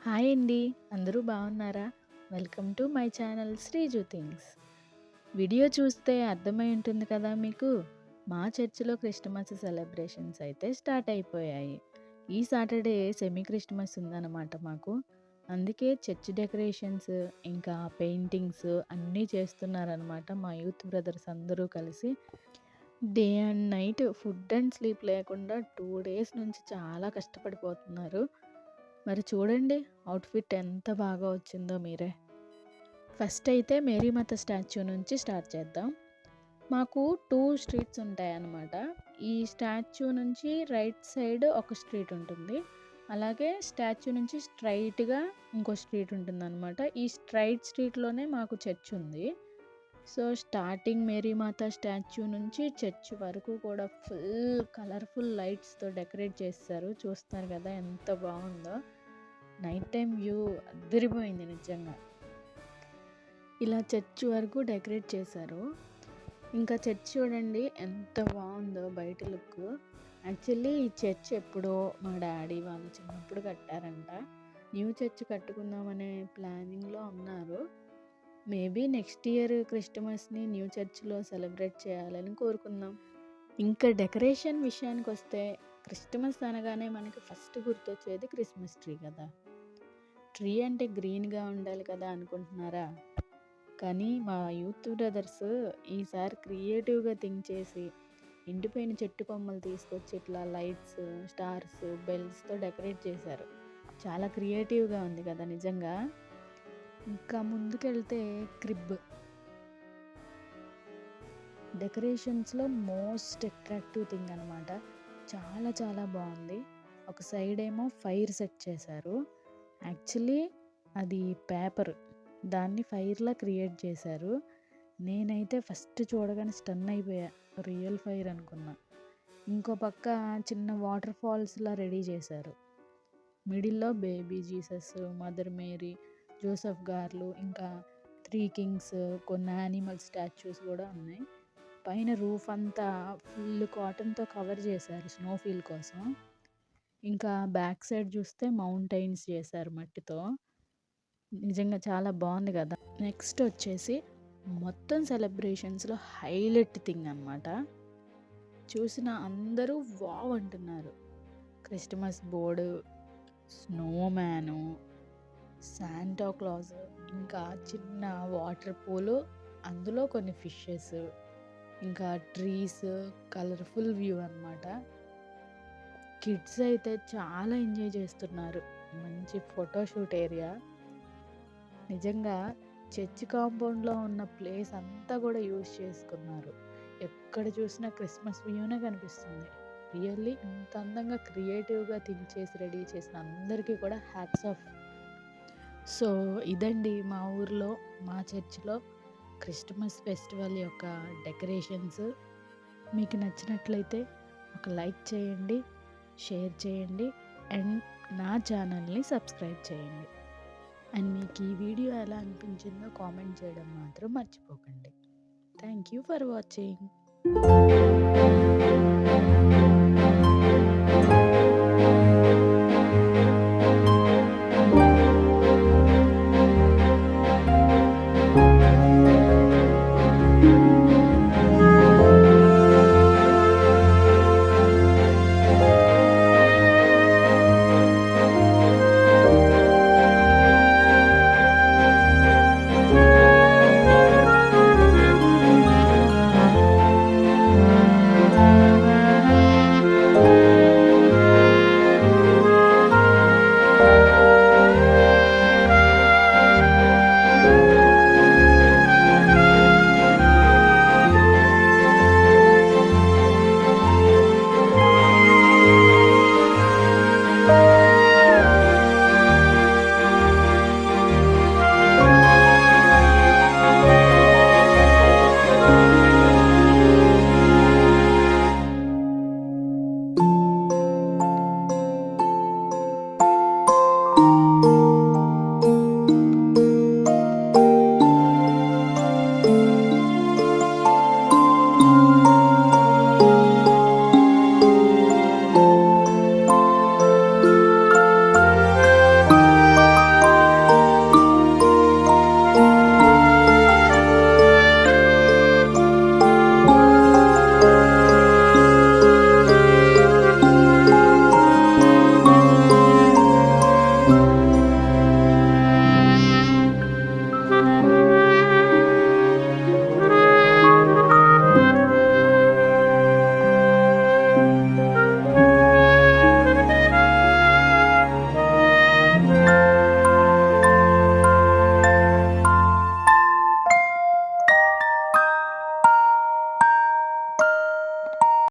Hi అండి. అందరూ బాగున్నారా? Welcome to my channel Sreeju things. Video చూస్తే అర్థమై ఉంటుంది కదా మీకు. మా చర్చిలో క్రిస్టమస్ సెలబ్రేషన్స్ అయితే స్టార్ట్ అయిపోయాయి. ఈ సాటర్డే సెమీ క్రిస్టమస్ ఉందన్నమాట మాకు. అందుకే చర్చ్ డెకరేషన్స్ ఇంకా పెయింటింగ్స్ అన్నీ చేస్తున్నారనమాట మా యూత్ బ్రదర్స్ అందరూ కలిసి. Day and night food and sleep లేకుండా 2 డేస్ నుంచి చాలా కష్టపడిపోతున్నారు. మరి చూడండి అవుట్‌ఫిట్ ఎంత బాగా వచ్చిందో మీరే. ఫస్ట్ అయితే మేరీమాత స్టాచ్యూ నుంచి స్టార్ట్ చేద్దాం. మాకు 2 స్ట్రీట్స్ ఉంటాయన్నమాట. ఈ స్టాచ్యూ నుంచి రైట్ సైడ్ ఒక స్ట్రీట్ ఉంటుంది. అలాగే స్టాచ్యూ నుంచి స్ట్రెయిట్‌గా ఇంకో స్ట్రీట్ ఉంటుందన్నమాట. ఈ స్ట్రెయిట్ స్ట్రీట్‌లోనే మాకు చర్చ్ ఉంది. సో, స్టార్టింగ్ మేరీమాత స్టాచ్యూ నుంచి చర్చ్ వరకు కూడా ఫుల్ కలర్‌ఫుల్ లైట్స్‌తో డెకరేట్ చేసేశారు. చూస్తున్నారు కదా ఎంత బాగుందో. నైట్ టైం వ్యూ అదిరిపోయింది నిజంగా. ఇలా చర్చ్ వరకు డెకరేట్ చేశారు. ఇంకా చర్చ్ చూడండి ఎంత బాగుందో బయట లుక్. యాక్చువల్లీ ఈ చర్చ్ ఎప్పుడో మా డాడీ వాళ్ళు చిన్నప్పుడు కట్టారంట. న్యూ చర్చ్ కట్టుకుందామనే ప్లానింగ్లో ఉన్నారు. మేబీ నెక్స్ట్ ఇయర్ క్రిస్టమస్ని న్యూ చర్చ్లో సెలబ్రేట్ చేయాలని కోరుకుందాం. ఇంకా డెకరేషన్ విషయానికి వస్తే క్రిస్టమస్ అనగానే మనకి ఫస్ట్ గుర్తొచ్చేది క్రిస్మస్ ట్రీ కదా. ట్రీ అంటే గ్రీన్గా ఉండాలి కదా అనుకుంటున్నారా? కానీ మా యూత్ బ్రదర్స్ ఈసారి క్రియేటివ్గా థింక్ చేసి ఎండిపోయిన చెట్టు కొమ్మలు తీసుకొచ్చి ఇట్లా లైట్స్, స్టార్స్, బెల్స్తో డెకరేట్ చేశారు. చాలా క్రియేటివ్గా ఉంది కదా నిజంగా. ఇంకా ముందుకెళ్తే క్రిబ్ డెకరేషన్స్లో మోస్ట్ అట్రాక్టివ్ థింగ్ అనమాట. చాలా చాలా బాగుంది. ఒక సైడ్ ఏమో ఫైర్ సెట్ చేశారు. యాక్చువల్లీ అది పేపర్, దాన్ని ఫైర్లా క్రియేట్ చేశారు. నేనైతే ఫస్ట్ చూడగానే స్టన్ అయిపోయా, రియల్ ఫైర్ అనుకున్నా. ఇంకో పక్క చిన్న వాటర్ ఫాల్స్లా రెడీ చేశారు. మిడిల్లో baby Jesus, mother Mary, Joseph గార్లు, ఇంకా 3 కింగ్స్, కొన్ని యానిమల్ స్టాచ్యూస్ కూడా ఉన్నాయి. పైన రూఫ్ అంతా ఫుల్ కాటన్తో కవర్ చేశారు స్నోఫీల్ కోసం. ఇంకా బ్యాక్ సైడ్ చూస్తే మౌంటైన్స్ చేశారు మట్టితో. నిజంగా చాలా బాగుంది కదా. నెక్స్ట్ వచ్చేసి మొత్తం సెలబ్రేషన్స్లో హైలైట్ థింగ్ అనమాట. చూసిన అందరూ వావ్ అంటున్నారు. క్రిస్టమస్ బోర్డు, స్నోమ్యాను, శాంటా క్లాజ్, ఇంకా చిన్న వాటర్ పూలు, అందులో కొన్ని ఫిషెస్, ఇంకా ట్రీస్, కలర్ఫుల్ వ్యూ అనమాట. కిడ్స్ అయితే చాలా ఎంజాయ్ చేస్తున్నారు. మంచి ఫోటోషూట్ ఏరియా. నిజంగా చర్చ్ కాంపౌండ్లో ఉన్న ప్లేస్ అంతా కూడా యూజ్ చేసుకున్నారు. ఎక్కడ చూసినా క్రిస్మస్ వ్యూనే కనిపిస్తుంది. రియల్లీ ఇంత అందంగా క్రియేటివ్గా థింక్ చేసి రెడీ చేసిన అందరికీ కూడా హ్యాట్స్ ఆఫ్. సో ఇదండి మా ఊర్లో, మా చర్చ్లో క్రిస్టమస్ ఫెస్టివల్ యొక్క డెకరేషన్స్. మీకు నచ్చినట్లయితే ఒక లైక్ చేయండి, షేర్ చేయండి అండ్ నా ఛానల్ని సబ్స్క్రైబ్ చేయండి. అండ్ మీకు ఈ వీడియో ఎలా అనిపించిందో కామెంట్ చేయడం మాత్రం మర్చిపోకండి. Thank you for watching.